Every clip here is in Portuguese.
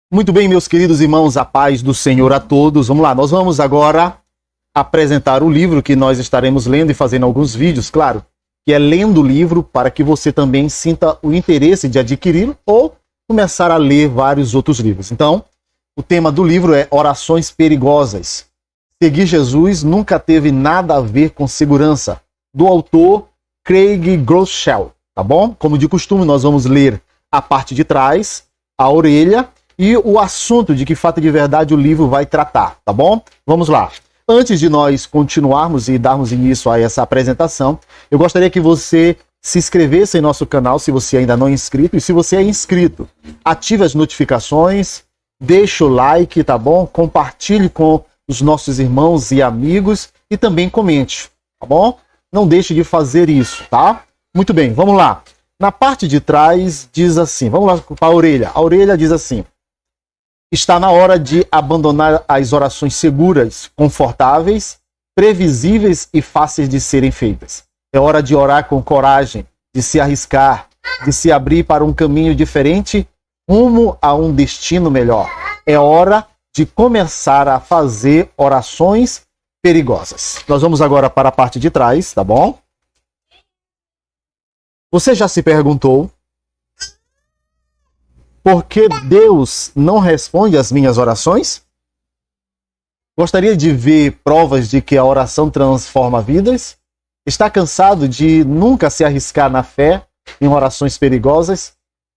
Muito bem, meus queridos irmãos, a paz do Senhor a todos. Vamos lá, nós vamos agora apresentar o livro que nós estaremos lendo e fazendo alguns vídeos, claro, que é lendo o livro para que você também sinta o interesse de adquiri-lo ou começar a ler vários outros livros. Então, o tema do livro é Orações Perigosas. Seguir Jesus nunca teve nada a ver com segurança, do autor Craig Groeschel, tá bom? Como de costume, nós vamos ler a parte de trás, a orelha e o assunto de que fato de verdade o livro vai tratar, tá bom? Vamos lá. Antes de nós continuarmos e darmos início a essa apresentação, eu gostaria que você se inscrevesse em nosso canal se você ainda não é inscrito, e se você é inscrito, ative as notificações, deixe o like, tá bom? Compartilhe com os nossos irmãos e amigos e também comente, tá bom? Não deixe de fazer isso, tá? Muito bem, vamos lá. Na parte de trás diz assim, vamos lá para a orelha. A orelha diz assim: está na hora de abandonar as orações seguras, confortáveis, previsíveis e fáceis de serem feitas. É hora de orar com coragem, de se arriscar, de se abrir para um caminho diferente, rumo a um destino melhor. É hora de começar a fazer orações perigosas. Nós vamos agora para a parte de trás, tá bom? Você já se perguntou por que Deus não responde às minhas orações? Gostaria de ver provas de que a oração transforma vidas? Está cansado de nunca se arriscar na fé em orações perigosas?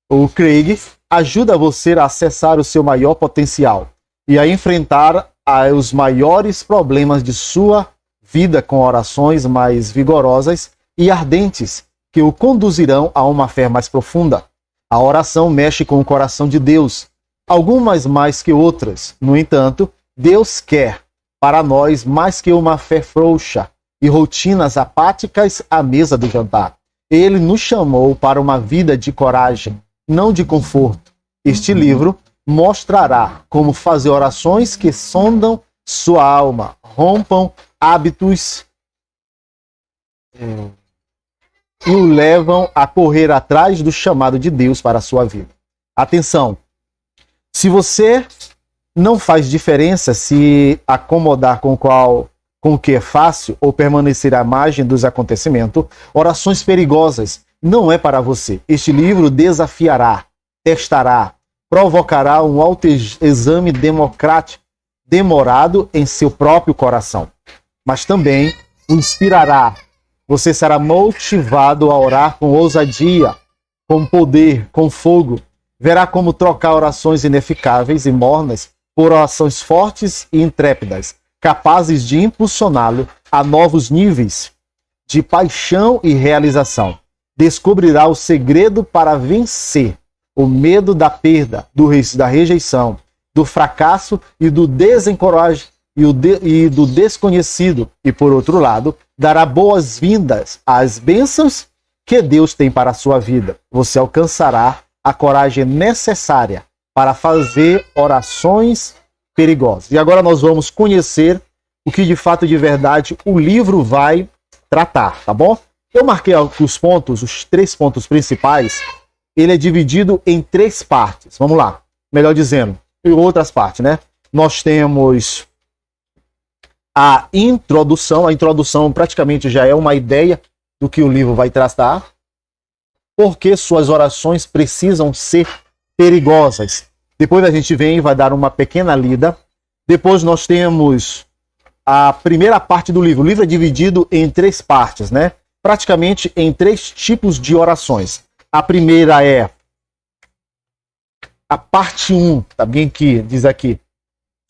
O Craig ajuda você a acessar o seu maior potencial e a enfrentar os maiores problemas de sua vida com orações mais vigorosas e ardentes que o conduzirão a uma fé mais profunda. A oração mexe com o coração de Deus, algumas mais que outras. No entanto, Deus quer para nós mais que uma fé frouxa e rotinas apáticas à mesa do jantar. Ele nos chamou para uma vida de coragem, não de conforto. Este livro mostrará como fazer orações que sondam sua alma, rompam hábitos e o levam a correr atrás do chamado de Deus para a sua vida. Atenção! Se você não faz diferença se acomodar com o que é fácil ou permanecer à margem dos acontecimentos, orações perigosas não é para você. Este livro desafiará, testará, provocará um autoexame demorado em seu próprio coração, mas também o inspirará. Você será motivado a orar com ousadia, com poder, com fogo. Verá como trocar orações ineficáveis e mornas por orações fortes e intrépidas, capazes de impulsioná-lo a novos níveis de paixão e realização. Descobrirá o segredo para vencer o medo da perda, da rejeição, do fracasso e do desencorajamento e do desconhecido, e por outro lado, dará boas-vindas às bênçãos que Deus tem para a sua vida. Você alcançará a coragem necessária para fazer orações perigosas. E agora nós vamos conhecer o que de fato de verdade o livro vai tratar, tá bom? Eu marquei os pontos, os 3 pontos principais. Ele é dividido em 3 partes. Vamos lá. Melhor dizendo, em outras partes, né? Nós temos a introdução. A introdução praticamente já é uma ideia do que o livro vai tratar. Porque suas orações precisam ser perigosas. Depois a gente vem e vai dar uma pequena lida. Depois nós temos a primeira parte do livro. O livro é dividido em 3 partes, né? Praticamente em 3 tipos de orações. A primeira é a parte 1, tá bem que diz aqui,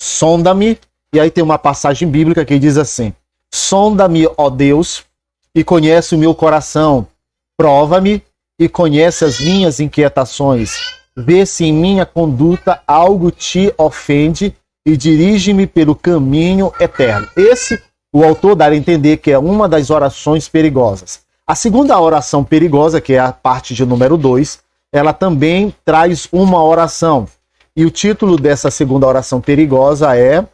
sonda-me. E aí tem uma passagem bíblica que diz assim: sonda-me, ó Deus, e conhece o meu coração. Prova-me e conhece as minhas inquietações. Vê se em minha conduta algo te ofende e dirige-me pelo caminho eterno. Esse, o autor dá a entender que é uma das orações perigosas. A segunda oração perigosa, que é a parte de número 2, ela também traz uma oração. E o título dessa segunda oração perigosa é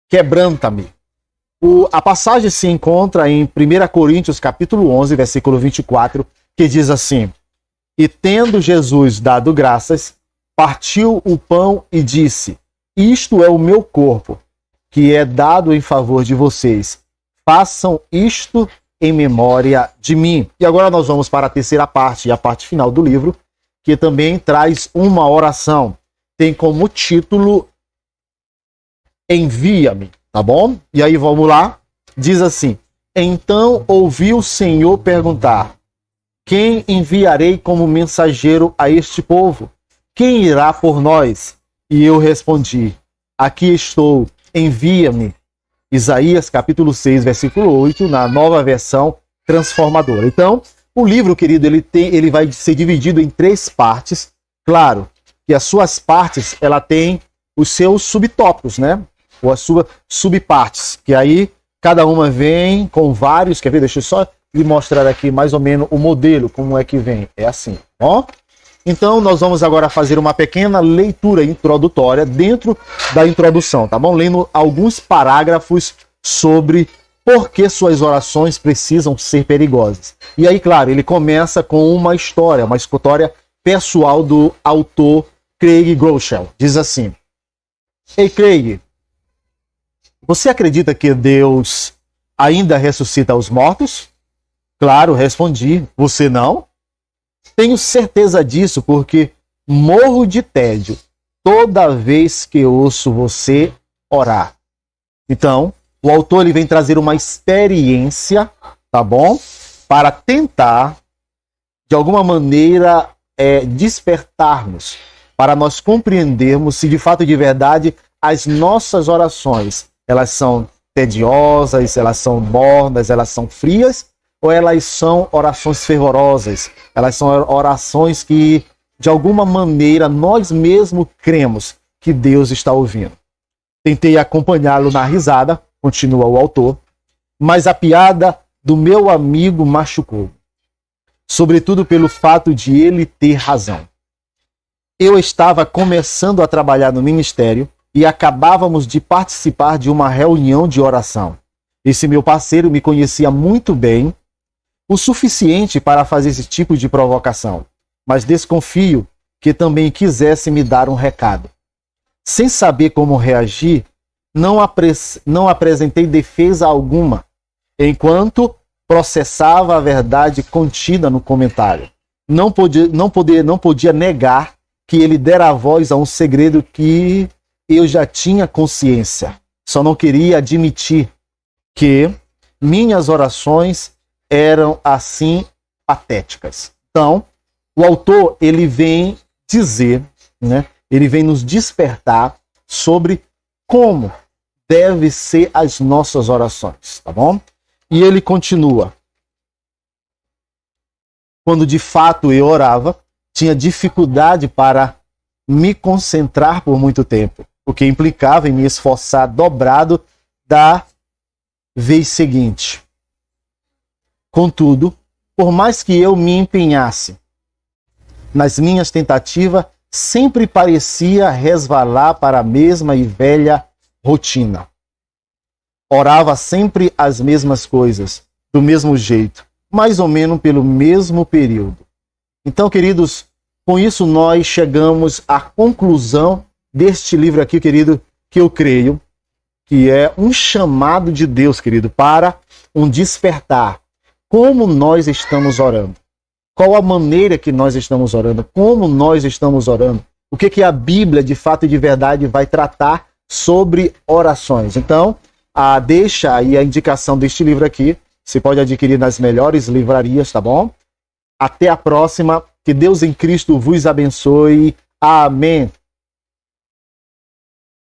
Quebranta-me. A passagem se encontra em 1 Coríntios capítulo 11, versículo 24, que diz assim: e tendo Jesus dado graças, partiu o pão e disse: isto é o meu corpo, que é dado em favor de vocês. Façam isto em memória de mim. E agora nós vamos para a terceira parte, e a parte final do livro, que também traz uma oração. Tem como título Envia-me, tá bom? E aí vamos lá. Diz assim: então ouvi o Senhor perguntar: quem enviarei como mensageiro a este povo? Quem irá por nós? E eu respondi: aqui estou, envia-me. Isaías capítulo 6, versículo 8, na nova versão transformadora. Então, o livro, querido, ele vai ser dividido em 3 partes. Claro que as suas partes, ela tem os seus subtópicos, né? Ou as suas subpartes, que aí cada uma vem com vários. Quer ver? Deixa eu só lhe mostrar aqui mais ou menos o modelo, como é que vem. É assim, ó. Então, nós vamos agora fazer uma pequena leitura introdutória dentro da introdução, tá bom? Lendo alguns parágrafos sobre por que suas orações precisam ser perigosas. E aí, claro, ele começa com uma história pessoal do autor Craig Groeschel. Diz assim: ei, Craig, você acredita que Deus ainda ressuscita os mortos? Claro, respondi. Você não? Tenho certeza disso porque morro de tédio toda vez que ouço você orar. Então, o autor ele vem trazer uma experiência, tá bom? Para tentar, de alguma maneira, despertarmos, para nós compreendermos se de fato e de verdade as nossas orações, elas são tediosas, elas são mornas, elas são frias, ou elas são orações fervorosas, elas são orações que, de alguma maneira, nós mesmos cremos que Deus está ouvindo. Tentei acompanhá-lo na risada, continua o autor, mas a piada do meu amigo machucou, sobretudo pelo fato de ele ter razão. Eu estava começando a trabalhar no ministério e acabávamos de participar de uma reunião de oração. Esse meu parceiro me conhecia muito bem, o suficiente para fazer esse tipo de provocação, mas desconfio que também quisesse me dar um recado. Sem saber como reagir, não apresentei defesa alguma, enquanto processava a verdade contida no comentário. Não podia negar que ele dera voz a um segredo que eu já tinha consciência. Só não queria admitir que minhas orações eram assim patéticas. Então, o autor ele vem dizer, né? Ele vem nos despertar sobre como devem ser as nossas orações, tá bom? E ele continua: quando de fato eu orava, tinha dificuldade para me concentrar por muito tempo, o que implicava em me esforçar dobrado da vez seguinte. Contudo, por mais que eu me empenhasse nas minhas tentativas, sempre parecia resvalar para a mesma e velha rotina. Orava sempre as mesmas coisas, do mesmo jeito, mais ou menos pelo mesmo período. Então, queridos, com isso nós chegamos à conclusão deste livro aqui, querido, que eu creio que é um chamado de Deus, querido, para um despertar. Como nós estamos orando? Qual a maneira que nós estamos orando? Como nós estamos orando? O que a Bíblia, de fato e de verdade, vai tratar sobre orações? Então, deixa aí a indicação deste livro aqui. Você pode adquirir nas melhores livrarias, tá bom? Até a próxima. Que Deus em Cristo vos abençoe. Amém.